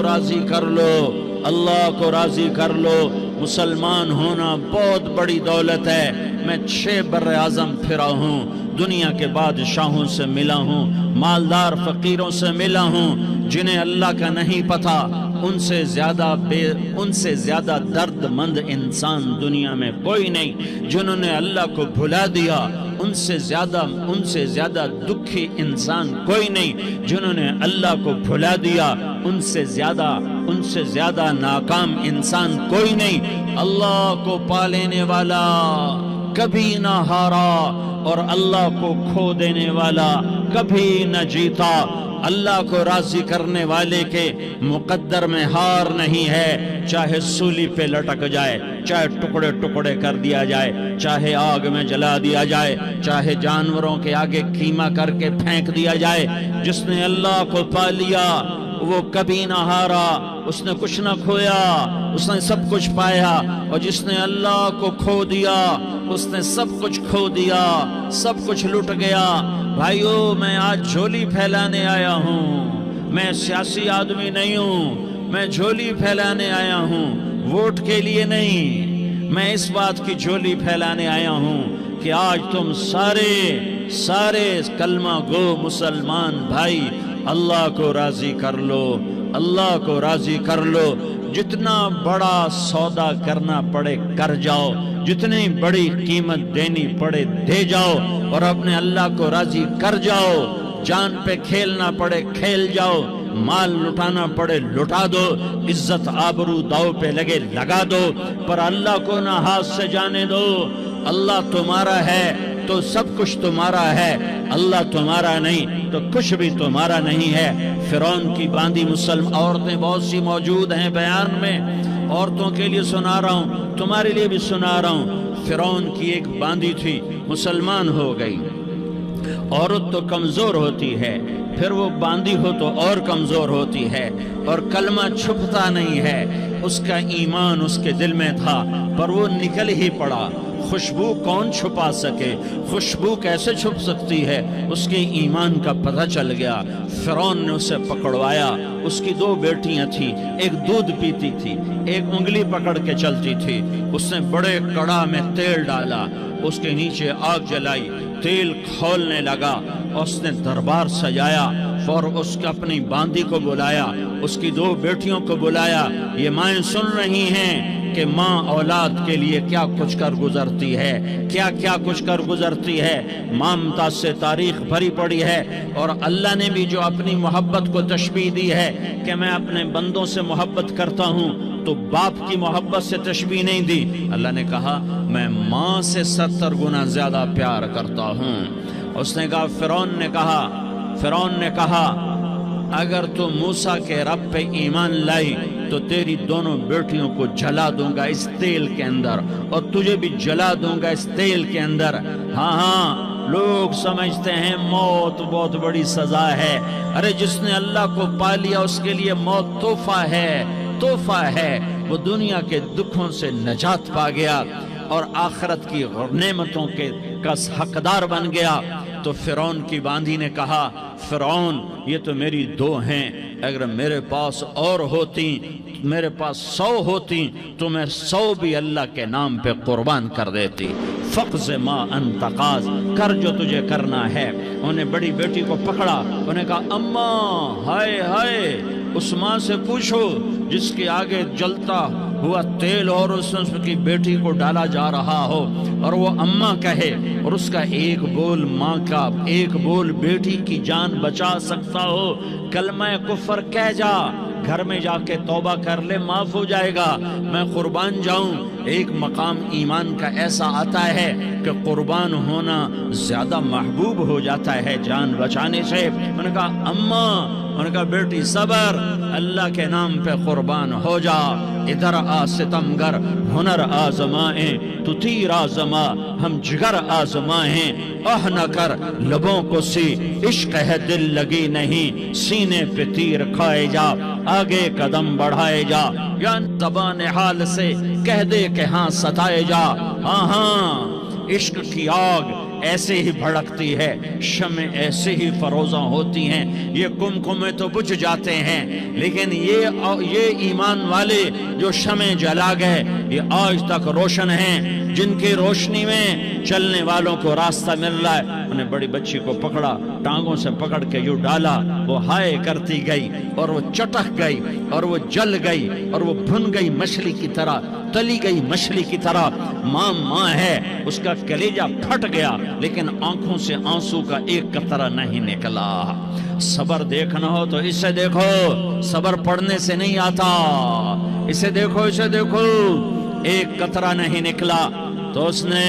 راضی کر لو، اللہ کو راضی کر لو۔ مسلمان ہونا بہت بڑی دولت ہے۔ میں 6 بر اعظم پھرا ہوں، دنیا کے بادشاہوں سے ملا ہوں، مالدار فقیروں سے ملا ہوں، جنہیں اللہ کا نہیں پتہ، ان سے زیادہ درد مند انسان دنیا میں کوئی نہیں۔ جنہوں نے اللہ کو بھلا دیا ان سے زیادہ دکھی انسان کوئی نہیں۔ جنہوں نے اللہ کو بھلا دیا ان سے زیادہ ناکام انسان کوئی نہیں۔ اللہ کو پا لینے والا کبھی نہ ہارا، اور اللہ کو کھو دینے والا کبھی نہ جیتا۔ اللہ کو راضی کرنے والے کے مقدر میں ہار نہیں ہے، چاہے سولی پہ لٹک جائے، چاہے ٹکڑے ٹکڑے کر دیا جائے، چاہے آگ میں جلا دیا جائے، چاہے جانوروں کے آگے قیمہ کر کے پھینک دیا جائے۔ جس نے اللہ کو پا لیا وہ کبھی نہ ہارا، اس نے کچھ نہ کھویا، اس نے سب کچھ پایا۔ اور جس نے اللہ کو کھو دیا اس نے سب کچھ کھو دیا، سب کچھ لٹ گیا۔ بھائیو، میں آج جھولی پھیلانے آیا ہوں، میں سیاسی آدمی نہیں ہوں، میں جھولی پھیلانے آیا ہوں، ووٹ کے لیے نہیں۔ میں اس بات کی جھولی پھیلانے آیا ہوں کہ آج تم سارے کلمہ گو مسلمان بھائی اللہ کو راضی کر لو، اللہ کو راضی کر لو۔ جتنا بڑا سودا کرنا پڑے کر جاؤ، جتنی بڑی قیمت دینی پڑے دے جاؤ، اور اپنے اللہ کو راضی کر جاؤ۔ جان پہ کھیلنا پڑے کھیل جاؤ، مال لٹانا پڑے لٹا دو، عزت آبرو داؤ پہ لگے لگا دو، پر اللہ کو نہ ہاتھ سے جانے دو۔ اللہ تمہارا ہے تو سب کچھ تمہارا ہے، اللہ تمہارا نہیں تو کچھ بھی تمہارا نہیں ہے۔ فرعون کی باندھی مسلم عورتیں بہت سی موجود ہیں بیان میں، عورتوں کے لیے سنا رہا ہوں، تمہارے لیے بھی سنا رہا ہوں۔ فرعون کی ایک باندھی تھی، مسلمان ہو گئی۔ عورت تو کمزور ہوتی ہے، پھر وہ باندھی ہو تو اور کمزور ہوتی ہے، اور کلمہ چھپتا نہیں ہے۔ اس کا ایمان اس کے دل میں تھا، پر وہ نکل ہی پڑا۔ خوشبو کون چھپا سکے؟ خوشبو کیسے چھپ سکتی ہے؟ اس کے ایمان کا پتہ چل گیا۔ فرعون نے اسے پکڑوایا۔ اس کی 2 بیٹیاں تھیں، ایک دودھ پیتی تھی، ایک انگلی پکڑ کے چلتی تھی۔ اس نے بڑے کڑا میں تیل ڈالا، اس کے نیچے آگ جلائی، تیل کھولنے لگا، اس نے دربار سجایا، اور اس کا اپنی باندھی کو بلایا، اس کی 2 بیٹیوں کو بلایا۔ یہ مائیں سن رہی ہیں کہ ماں اولاد کے لیے کیا کچھ کر گزرتی ہے، کیا کچھ کر گزرتی ہے۔ مامتا سے تاریخ بھری پڑی ہے، اور اللہ نے بھی جو اپنی محبت کو تشبیہ دی ہے کہ میں اپنے بندوں سے محبت کرتا ہوں، تو باپ کی محبت سے تشبیہ نہیں دی۔ اللہ نے کہا میں ماں سے 70 گنا زیادہ پیار کرتا ہوں۔ اس نے کہا فرعون نے کہا اگر تو موسیٰ کے رب پہ ایمان لائی تو تیری دونوں بیٹیوں کو جلا دوں گا اس تیل کے اندر، اور تجھے بھی جلا دوں گا اس تیل کے اندر۔ ہاں، لوگ سمجھتے ہیں موت بہت بڑی سزا ہے۔ ارے جس نے اللہ کو پا لیا اس کے لیے موت تحفہ ہے۔ وہ دنیا کے دکھوں سے نجات پا گیا اور آخرت کی نعمتوں کا حقدار بن گیا۔ تو فرعون کی باندھی نے کہا فرعون یہ تو میری 2 ہیں، اگر میرے پاس اور ہوتی، میرے پاس 100 ہوتی تو میں 100 بھی اللہ کے نام پہ قربان کر دیتی۔ فقض ما انت قاض، کر جو تجھے کرنا ہے۔ انہیں بڑی بیٹی کو پکڑا، انہیں کہا اماں ہائے اس ماں سے پوچھو جس کے آگے جلتا ہوا تیل اور اس کی بیٹی کو ڈالا جا رہا ہو، اور وہ اماں کہے، اور اس کا ایک بول ماں کا، ایک بول بیٹی کی جان بچا سکتا ہو۔ کلمہ کفر کہہ جا، گھر میں جا کے توبہ کر لے، معاف ہو جائے گا، میں قربان جاؤں۔ ایک مقام ایمان کا ایسا آتا ہے کہ قربان ہونا زیادہ محبوب ہو جاتا ہے جان بچانے سے۔ میں نے کہا اماں، میں نے کہا بیٹی صبر، اللہ کے نام پہ قربان ہو جا۔ ادھر آ ستمگر ہنر آزمائیں، تو تیر آزما ہم جگر آزمائیں۔ اہ نہ کر لبوں کو سی عشق ہے دل لگی نہیں، سینے پہ تیر کھائے جا، آگے قدم بڑھائے جا، یا زبان حال سے کہہ دے کہ ہاں ستائے جا۔ ہاں عشق کی آگ ایسے ہی بھڑکتی ہے، شمع ایسے ہی فروزاں ہوتی ہیں، یہ کمکمے تو بجھ جاتے ہیں، لیکن یہ ایمان والے جو شمع جلا گئے یہ آج تک روشن ہیں، جن کی روشنی میں چلنے والوں کو راستہ مل رہا ہے۔ انہیں بڑی بچی کو پکڑا، ٹانگوں سے پکڑ کے یوں ڈالا، وہ ہائے کرتی گئی اور وہ چٹک گئی اور وہ جل گئی اور وہ بھن گئی مچھلی کی طرح، تلی گئی مچھلی کی طرح۔ ماں ہے، اس کا کلیجہ پھٹ گیا لیکن آنکھوں سے آنسو کا ایک قطرہ نہیں نکلا۔ صبر دیکھنا ہو تو اسے دیکھو، صبر پڑھنے سے نہیں آتا، اسے دیکھو، اسے دیکھو، ایک قطرہ نہیں نکلا تو اس نے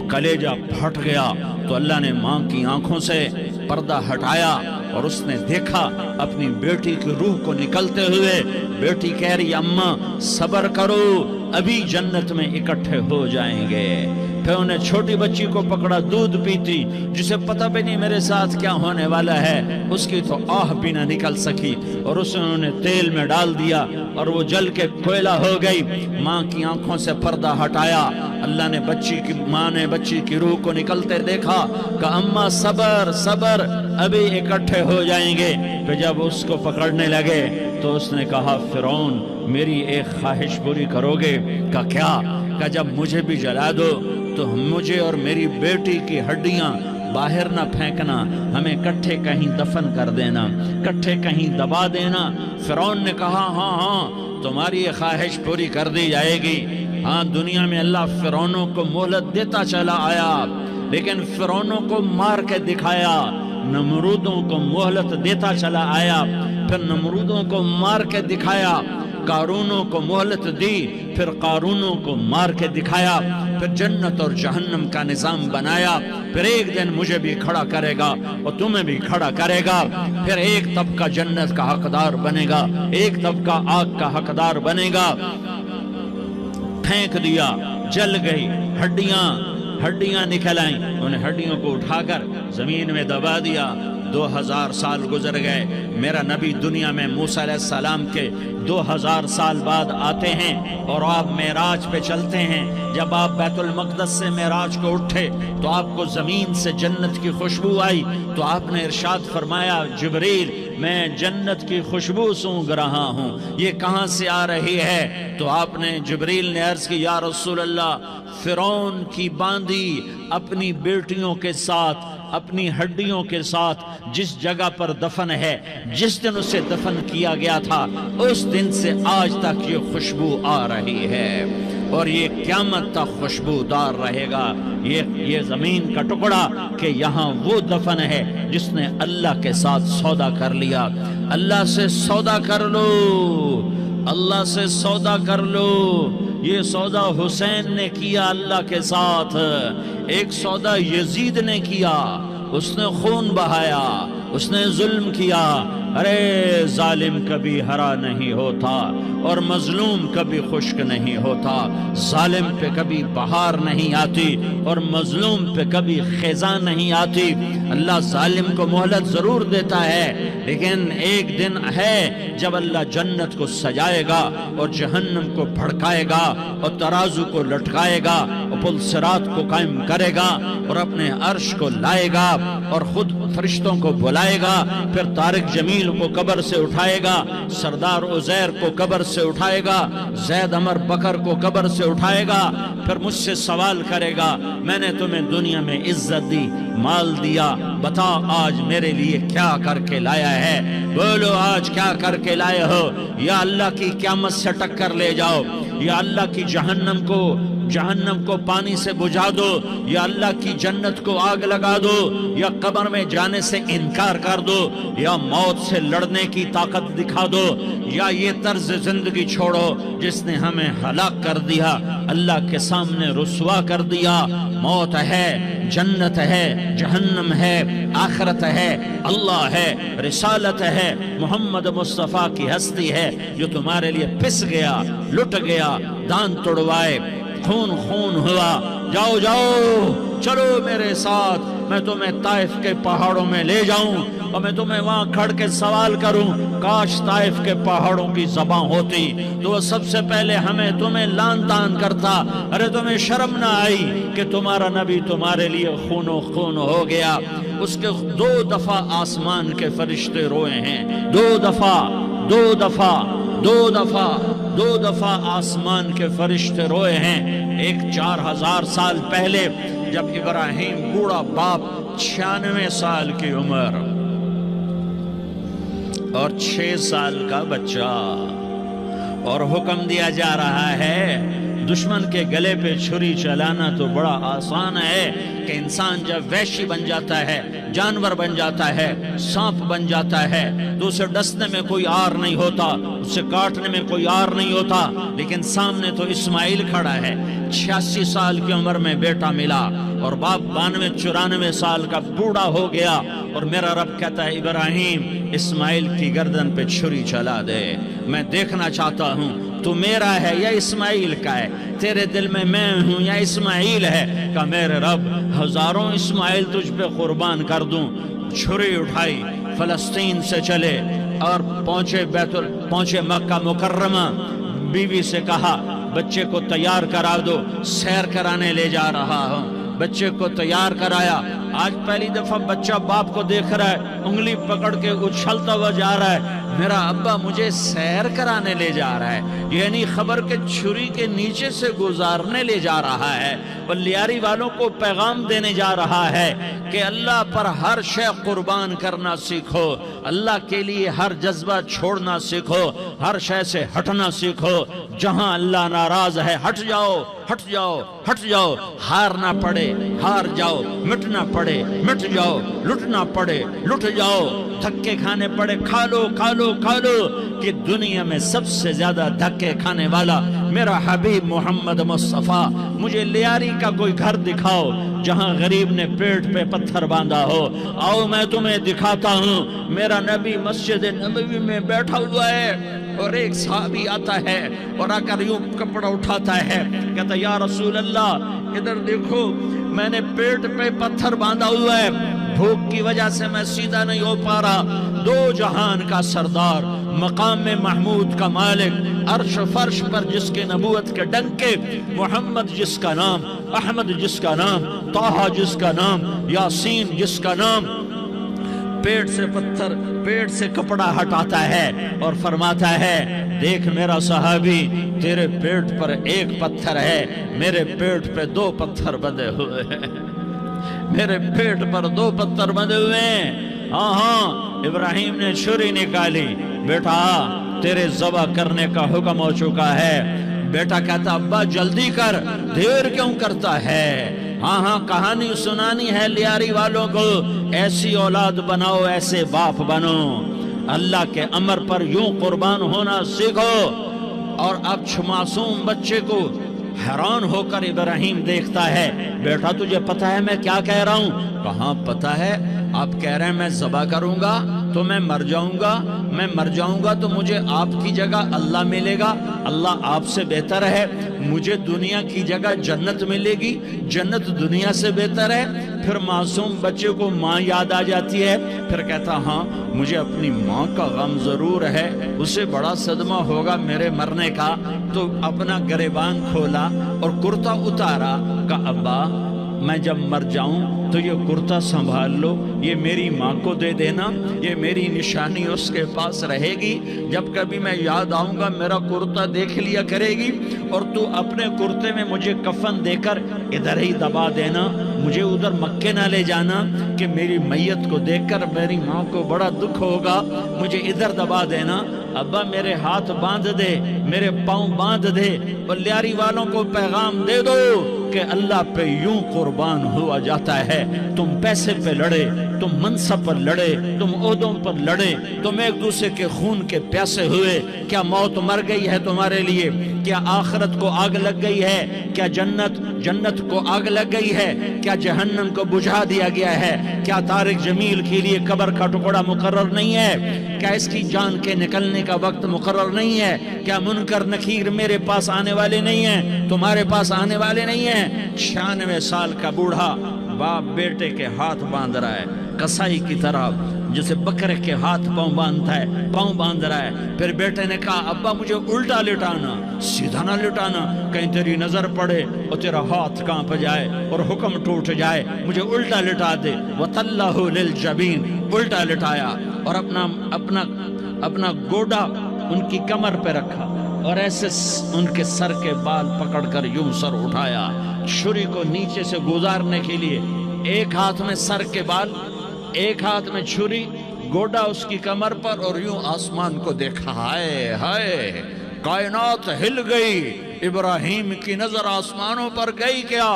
کلیجہ پھٹ گیا۔ تو اللہ نے ماں کی آنکھوں سے پردہ ہٹایا اور اس نے دیکھا اپنی بیٹی کی روح کو نکلتے ہوئے۔ بیٹی کہہ رہی اماں صبر کرو، ابھی جنت میں اکٹھے ہو جائیں گے۔ پھر انہیں چھوٹی بچی کو پکڑا، دودھ پیتی، جسے پتہ بھی نہیں میرے ساتھ کیا ہونے والا ہے، اس کی تو آہ بھی نہ نکل سکی، اور اسے انہوں نے تیل میں ڈال دیا اور وہ جل کے کوئلہ ہو گئی۔ ماں کی آنکھوں سے پردہ ہٹایا، اللہ نے ماں نے بچی کی روح کو نکلتے دیکھا کہ اماں صبر صبر، ابھی اکٹھے ہو جائیں گے۔ پھر جب اس کو پکڑنے لگے تو اس نے کہا فرعون میری ایک خواہش پوری کرو گے؟ کہ کیا؟ کہ جب مجھے بھی جلا دو تو مجھے اور میری بیٹی کی ہڈیاں باہر نہ پھینکنا، ہمیں کٹھے کہیں دفن کر دینا، کٹھے کہیں دبا دینا۔ فرعون نے کہا ہاں تمہاری یہ خواہش پوری کر دی جائے گی۔ ہاں دنیا میں اللہ فرعونوں کو مہلت دیتا چلا آیا، لیکن فرعونوں کو مار کے دکھایا، نمرودوں کو مہلت دیتا چلا آیا، پھر نمرودوں کو مار کے دکھایا، قارونوں کو مہلت دی، پھر قارونوں کو مار کے دکھایا، پھر جنت اور جہنم کا نظام بنایا، پھر ایک دن مجھے بھی کھڑا کرے گا اور تمہیں بھی کھڑا کرے گا، پھر ایک طبقہ جنت کا حقدار بنے گا، ایک طبقہ آگ کا حقدار بنے گا۔ پھینک دیا، جل گئی، ہڈیاں نکل آئیں، انہیں ہڈیوں کو اٹھا کر زمین میں دبا دیا۔ 2000 سال گزر گئے، میرا نبی دنیا میں موسیٰ علیہ السلام کے 2000 سال بعد آتے ہیں اور آپ معراج پہ چلتے ہیں۔ جب آپ بیت المقدس سے معراج کو اٹھے تو آپ کو زمین سے جنت کی خوشبو آئی، تو آپ نے ارشاد فرمایا جبریل میں جنت کی خوشبو سونگ رہا ہوں، یہ کہاں سے آ رہی ہے؟ تو آپ نے جبریل نے عرض کی یا رسول اللہ فرعون کی باندی اپنی بیٹیوں کے ساتھ، اپنی ہڈیوں کے ساتھ جس جگہ پر دفن ہے، جس دن اسے دفن کیا گیا تھا اس دن سے آج تک یہ خوشبو آ رہی ہے، اور یہ قیامت تک خوشبودار رہے گا۔ یہ زمین کا ٹکڑا کہ یہاں وہ دفن ہے جس نے اللہ کے ساتھ سودا کر لیا۔ اللہ سے سودا کر لو، اللہ سے سودا کر لو۔ یہ سودا حسین نے کیا اللہ کے ساتھ، ایک سودا یزید نے کیا، اس نے خون بہایا، اس نے ظلم کیا۔ ارے ظالم کبھی ہرا نہیں ہوتا اور مظلوم کبھی خشک نہیں ہوتا، ظالم پہ کبھی بہار نہیں آتی اور مظلوم پہ کبھی خزاں نہیں آتی۔ اللہ ظالم کو مہلت ضرور دیتا ہے، لیکن ایک دن ہے جب اللہ جنت کو سجائے گا اور جہنم کو بھڑکائے گا اور ترازو کو لٹکائے گا اور پل صراط کو قائم کرے گا اور اپنے عرش کو لائے گا اور خود فرشتوں کو بلائے گا، پھر طارق جمیل کو قبر سے اٹھائے گا، سردار عزیر کو قبر سے اٹھائے گا، زید عمر بکر کو قبر سے اٹھائے گا، پھر مجھ سے سوال کرے گا میں نے تمہیں دنیا میں عزت دی، مال دیا، بتا آج میرے لیے کیا کر کے لایا ہے؟ بولو آج کیا کر کے لائے ہو؟ یا اللہ کی قیامت سے ٹکر لے جاؤ، یا اللہ کی جہنم کو پانی سے بجھا دو، یا اللہ کی جنت کو آگ لگا دو، یا قبر میں جانے سے انکار کر دو، یا موت سے لڑنے کی طاقت دکھا دو، یا یہ طرز زندگی چھوڑو جس نے ہمیں ہلاک کر دیا، اللہ کے سامنے رسوا کر دیا۔ موت ہے، جنت ہے، جہنم ہے، آخرت ہے، اللہ ہے، رسالت ہے، محمد مصطفیٰ کی ہستی ہے جو تمہارے لیے پس گیا، لٹ گیا، دان توڑوائے، خون ہوا۔ جاؤ چلو میرے ساتھ، میں تمہیں طائف کے پہاڑوں میں لے جاؤں اور میں تمہیں وہاں کھڑ کے سوال کروں، کاش طائف کے پہاڑوں کی زبان ہوتی تو وہ سب سے پہلے ہمیں تمہیں لان تان کرتا۔ ارے تمہیں شرم نہ آئی کہ تمہارا نبی تمہارے لیے خون و خون ہو گیا؟ اس کے 2 دفعہ آسمان کے فرشتے روئے ہیں، 2 دفعہ آسمان کے فرشتے روئے ہیں۔ ایک 4000 سال پہلے جب ابراہیم بوڑھا باپ 96 سال کی عمر اور 6 سال کا بچہ، اور حکم دیا جا رہا ہے دشمن کے گلے پہ چھری چلانا تو بڑا آسان ہے کہ انسان جب وحشی بن جاتا ہے، جانور بن جاتا ہے، سانپ بن جاتا ہے تو اسے ڈسنے میں کوئی آر نہیں ہوتا، اسے کاٹنے میں کوئی آر نہیں ہوتا، لیکن سامنے تو اسماعیل کھڑا ہے، 86 سال کی عمر میں بیٹا ملا اور باپ 92-94 سال کا بوڑھا ہو گیا، اور میرا رب کہتا ہے ابراہیم اسماعیل کی گردن پہ چھری چلا دے، میں دیکھنا چاہتا ہوں تو میرا ہے یا اسماعیل کا ہے، تیرے دل میں ہوں یا اسماعیل ہے؟ کہ میرے رب ہزاروں اسماعیل تجھ پہ قربان کر دوں۔ چھری اٹھائی، فلسطین سے چلے اور پہنچے مکہ مکرمہ، بیوی سے کہا بچے کو تیار کرا دو، سیر کرانے لے جا رہا ہوں۔ بچے کو تیار کرایا، آج پہلی دفعہ بچہ باپ کو دیکھ رہا ہے، انگلی پکڑ کے اچھلتا ہوا جا رہا ہے، میرا ابا مجھے سیر کرانے لے جا رہا ہے، یعنی خبر کے چھری کے نیچے سے گزارنے لے جا رہا ہے، اور لیاری والوں کو پیغام دینے جا رہا ہے کہ اللہ پر ہر شے قربان کرنا سیکھو، اللہ کے لیے ہر جذبہ چھوڑنا سیکھو، ہر شے سے ہٹنا سیکھو، جہاں اللہ ناراض ہے ہٹ جاؤ، ہٹ جاؤ، ہٹ جاؤ، ہار نہ پڑے ہار جاؤ، مٹنا پڑے مٹ جاؤ، لٹنا پڑے لٹ جاؤ، دھکے کھانے پڑے کھا لو کھا لو کھا لو، کہ دنیا میں سب سے زیادہ دھکے کھانے والا میرا حبیب محمد مصطفیٰ۔ مجھے لیاری کا کوئی گھر دکھاؤ جہاں غریب نے پیٹ پہ پتھر باندھا ہو، آؤ میں تمہیں دکھاتا ہوں۔ میرا نبی مسجد نبوی میں بیٹھا ہوا ہے اور ایک صحابی آتا ہے اور آ کر یوں کپڑا اٹھاتا ہے، کہتا یا رسول اللہ ادھر دیکھو، میں نے پیٹ پہ پتھر باندھا ہوا ہے، بھوک کی وجہ سے میں سیدھا نہیں ہو پا رہا۔ 2 جہان کا سردار، مقام محمود کا مالک، عرش فرش پر جس کے نبوت کے ڈنکے، محمد جس کا نام، احمد جس کا نام، طٰہٰ جس کا نام، یاسین جس کا نام، پیٹ سے پتھر، پیٹ سے کپڑا ہٹاتا ہے اور فرماتا ہے دیکھ میرا صحابی، تیرے پیٹ پر 1 پتھر ہے، میرے پیٹ پہ 2 پتھر بندھے ہوئے ہیں، میرے پیٹ پر 2 پتھر بندھے ہوئے ہیں۔ ہاں ابراہیم نے چھری نکالی، بیٹا تیرے ذبح کرنے کا حکم ہو چکا ہے۔ بیٹا کہتا ابا جلدی کر، دیر کیوں کرتا ہے؟ ہاں کہانی سنانی ہے لیاری والوں کو، ایسی اولاد بناؤ، ایسے باپ بنو، اللہ کے امر پر یوں قربان ہونا سیکھو۔ اور اب معصوم بچے کو حیران ہو کر ابراہیم دیکھتا ہے، بیٹا تجھے پتہ ہے میں کیا کہہ رہا ہوں؟ کہاں پتہ ہے، آپ کہہ رہے ہیں میں ذبح کروں گا تو میں مر جاؤں گا، میں مر جاؤں گا تو مجھے آپ کی جگہ اللہ ملے گا، اللہ آپ سے بہتر ہے، مجھے دنیا کی جگہ جنت ملے گی، جنت دنیا سے بہتر ہے۔ پھر معصوم بچے کو ماں یاد آ جاتی ہے، پھر کہتا ہاں مجھے اپنی ماں کا غم ضرور ہے، اسے بڑا صدمہ ہوگا میرے مرنے کا۔ تو اپنا گریبان کھولا اور کرتا اتارا، کہا ابا میں جب مر جاؤں تو یہ کرتا سنبھال لو، یہ میری ماں کو دے دینا، یہ میری نشانی اس کے پاس رہے گی، جب کبھی میں یاد آؤں گا میرا کرتا دیکھ لیا کرے گی، اور تو اپنے کرتے میں مجھے کفن دے کر ادھر ہی دبا دینا، مجھے ادھر مکے نہ لے جانا کہ میری میت کو دیکھ کر میری ماں کو بڑا دکھ ہوگا، مجھے ادھر دبا دینا۔ ابا میرے ہاتھ باندھ دے، میرے پاؤں باندھ دے، اور لیاری والوں کو پیغام دے دو کہ اللہ پہ یوں قربان ہوا جاتا ہے۔ تم پیسے پہ لڑے، تم منصب پر لڑے، تم عہدوں پر لڑے، تم ایک دوسرے کے خون کے پیاسے ہوئے، کیا موت مر گئی ہے تمہارے لیے؟ کیا آخرت کو آگ لگ گئی ہے؟ کیا جنت کو آگ لگ گئی ہے؟ کیا جہنم کو بجھا دیا گیا ہے؟ کیا طارق جمیل کے لیے قبر کا ٹکڑا مقرر نہیں ہے؟ کیا اس کی جان کے نکلنے کا وقت مقرر نہیں ہے؟ کیا منکر نکیر میرے پاس آنے والے نہیں ہیں، تمہارے پاس آنے والے نہیں ہیں؟ 96 سال کا بوڑھا باپ بیٹے کے ہاتھ باندھ رہا ہے کسائی کی طرح، جسے بکرے کے ہاتھ پاؤں باندھتا ہے، پاؤں باندھ رہا ہے۔ پھر بیٹے نے کہا ابا مجھے الٹا لٹانا، سیدھا نہ لٹانا، کہیں تیری نظر پڑے اور تیرا ہاتھ کانپ جائے اور حکم ٹوٹ جائے، مجھے الٹا لٹا دے۔ وَتَلَّهُ لِلْجَبِينِ، الٹا لٹایا اور اپنا گوڈا ان کی کمر پہ رکھا اور ایسے ان کے سر کے بال پکڑ کر یوں سر اٹھایا، چھری کو نیچے سے گزارنے کے لیے، ایک ہاتھ میں سر کے بال، ایک ہاتھ میں چھری، گوڈا اس کی کمر پر، اور یوں آسمان کو دیکھا۔ ہائے ہائے، کائنات ہل گئی، ابراہیم کی نظر آسمانوں پر گئی کیا؟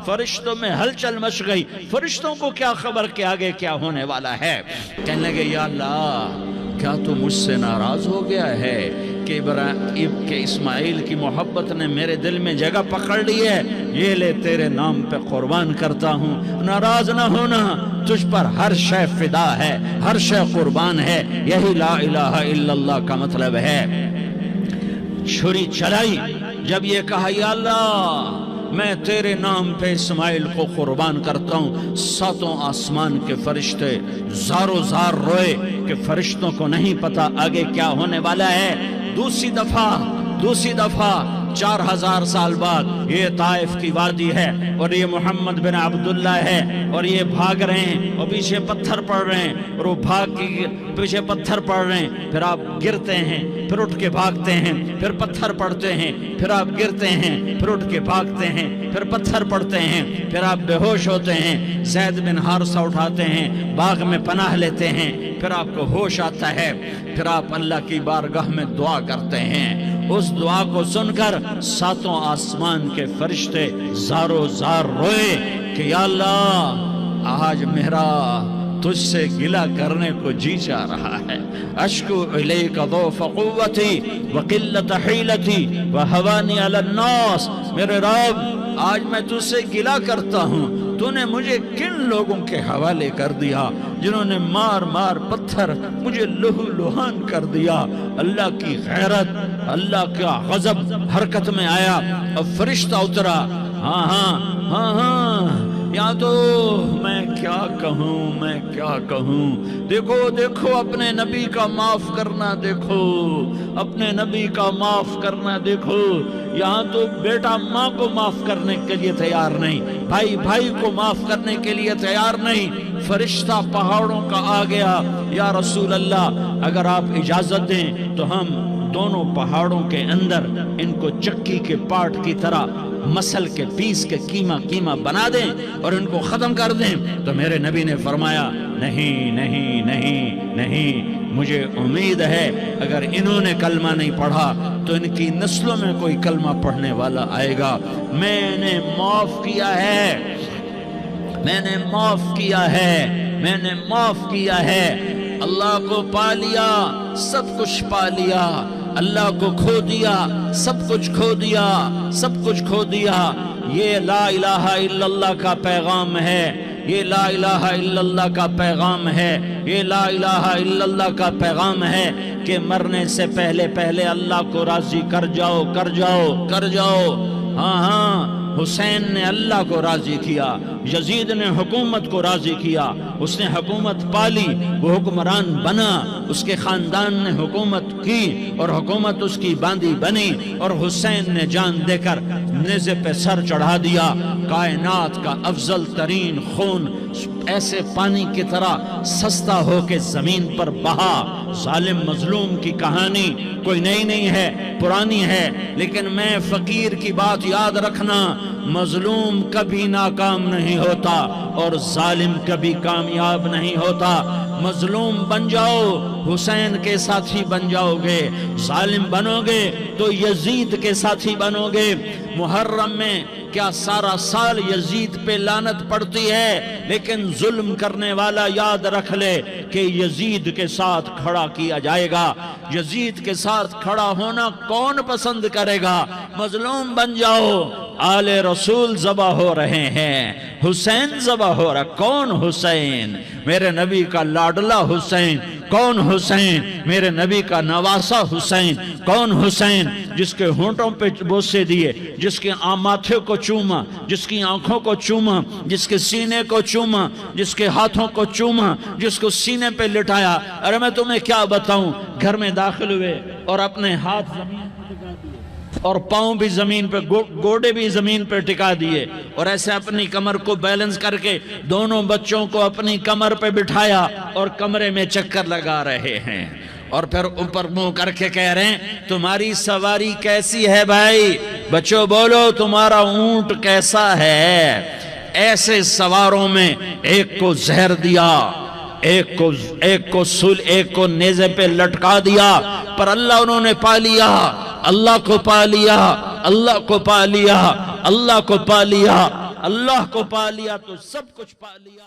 فرشتوں میں ہلچل مچ گئی۔ فرشتوں کو کیا خبر کہ آگے کیا ہونے والا ہے؟ کہنے لگے یا اللہ، کیا تو مجھ سے ناراض ہو گیا ہے کہ اسماعیل کی محبت نے میرے دل میں جگہ پکڑ لی ہے؟ یہ لے تیرے نام پہ قربان کرتا ہوں، ناراض نہ ہونا، تجھ پر ہر شے فدا ہے، ہر شے قربان ہے۔ یہی لا الہ الا اللہ کا مطلب ہے۔ چھری چلائی، جب یہ کہا یا اللہ میں تیرے نام پہ اسماعیل کو قربان کرتا ہوں، ساتوں آسمان کے فرشتے زارو زار روئے کہ فرشتوں کو نہیں پتا آگے کیا ہونے والا ہے۔ دوسری دفعہ 4000 سال بعد یہ طائف کی وادی ہے اور یہ محمد بن عبداللہ ہے اور یہ بھاگ رہے ہیں اور پیچھے پتھر پڑ رہے ہیں، اور وہ بھاگ کے پیچھے پتھر پڑ رہے ہیں، پھر آپ گرتے ہیں، پھر اٹھ کے بھاگتے ہیں، پھر پتھر پڑتے ہیں، پھر آپ گرتے ہیں، پھر اٹھ کے بھاگتے ہیں، پھر پتھر پڑتے ہیں، پھر آپ بے ہوش ہوتے ہیں، زید بن حارثہ اٹھاتے ہیں، باغ میں پناہ لیتے ہیں، پھر آپ کو ہوش آتا ہے، پھر آپ اللہ کی بارگاہ میں دعا کرتے ہیں۔ اس دعا کو سن کر ساتوں آسمان کے فرشتے زارو زار روئے کہ یا اللہ آج میرا تجھ سے گلہ کرنے کو جی چاہ رہا ہے۔ اشکو الیک ضعف قوتی وقلت حیلتی وہوانی علی الناس، میرے رب آج میں تجھ سے گلہ کرتا ہوں، تو نے مجھے کن لوگوں کے حوالے کر دیا جنہوں نے مار مار پتھر مجھے لہو لہان کر دیا۔ اللہ کی غیرت، اللہ کا غضب حرکت میں آیا اور فرشتہ اترا۔ ہاں یا تو میں کیا کہوں، دیکھو اپنے نبی کا معاف کرنا، دیکھو اپنے نبی کا معاف کرنا، دیکھو یہاں تو بیٹا ماں کو معاف کرنے کے لیے تیار نہیں، بھائی کو معاف کرنے کے لیے تیار نہیں۔ فرشتہ پہاڑوں کا آ گیا، یا رسول اللہ اگر آپ اجازت دیں تو ہم دونوں پہاڑوں کے اندر ان کو چکی کے پاٹ کی طرح مسل کے پیس کے کیما بنا دیں اور ان کو ختم کر دیں۔ تو میرے نبی نے فرمایا نہیں، مجھے امید ہے اگر انہوں نے کلمہ نہیں پڑھا تو ان کی نسلوں میں کوئی کلمہ پڑھنے والا آئے گا۔ میں نے معاف کیا ہے، اللہ کو پا لیا، سب کچھ پا لیا، اللہ کو کھو دیا، سب کچھ کھو دیا۔ یہ لا الہ الا اللہ کا پیغام ہے، یہ لا الہ الا اللہ کا پیغام ہے، یہ لا الہ الا اللہ کا پیغام ہے کہ مرنے سے پہلے اللہ کو راضی کر جاؤ۔ ہاں حسین نے اللہ کو راضی کیا، یزید نے حکومت کو راضی کیا، اس نے حکومت پالی، وہ حکمران بنا، اس کے خاندان نے حکومت کی اور حکومت اس کی باندھی بنی، اور حسین نے جان دے کر نیزے پہ سر چڑھا دیا۔ کائنات کا افضل ترین خون ایسے پانی کی طرح سستا ہو کے زمین پر بہا۔ ظالم مظلوم کی کہانی کوئی نئی نہیں ہے، پرانی ہے، لیکن میں فقیر کی بات یاد رکھنا، مظلوم کبھی ناکام نہیں ہوتا اور ظالم کبھی کامیاب نہیں ہوتا۔ مظلوم بن جاؤ حسین کے ساتھی بن جاؤ گے، ظالم بنو گے تو یزید کے ساتھی بنو گے۔ محرم میں کیا سارا سال یزید پہ لعنت پڑتی ہے، لیکن ظلم کرنے والا یاد رکھ لے کہ یزید کے ساتھ کھڑا کیا جائے گا۔ یزید کے ساتھ کھڑا ہونا کون پسند کرے گا؟ مظلوم بن جاؤ۔ آل رسول ذبح ہو رہے ہیں، حسین ذبح ہو رہا۔ کون حسین؟ میرے نبی کا لاڈلا حسین، کون حسین؟ میرے نبی کا نواسا حسین۔ کون حسین؟ جس کے ہونٹوں پہ بوسے دیے، جس کے ماتھے کو چوما، جس کی آنکھوں کو چوما، جس کے سینے کو چوما، جس کے ہاتھوں کو چوما، جس کو سینے پہ لٹایا۔ ارے میں تمہیں کیا بتاؤں، گھر میں داخل ہوئے اور اپنے ہاتھ زمین پہ ٹکا دیے اور پاؤں بھی زمین پہ، گوڑے بھی زمین پہ ٹکا دیے، اور ایسے اپنی کمر کو بیلنس کر کے دونوں بچوں کو اپنی کمر پہ بٹھایا اور کمرے میں چکر لگا رہے ہیں، اور پھر اوپر منہ کر کے کہہ رہے ہیں تمہاری سواری کیسی ہے بھائی؟ بچوں بولو تمہارا اونٹ کیسا ہے؟ ایسے سواروں میں ایک کو زہر دیا، ایک کو نیزے پہ لٹکا دیا، پر اللہ انہوں نے پا لیا، اللہ کو پا لیا، اللہ کو پا لیا، اللہ کو پا لیا، اللہ کو پا لیا تو سب کچھ پا لیا۔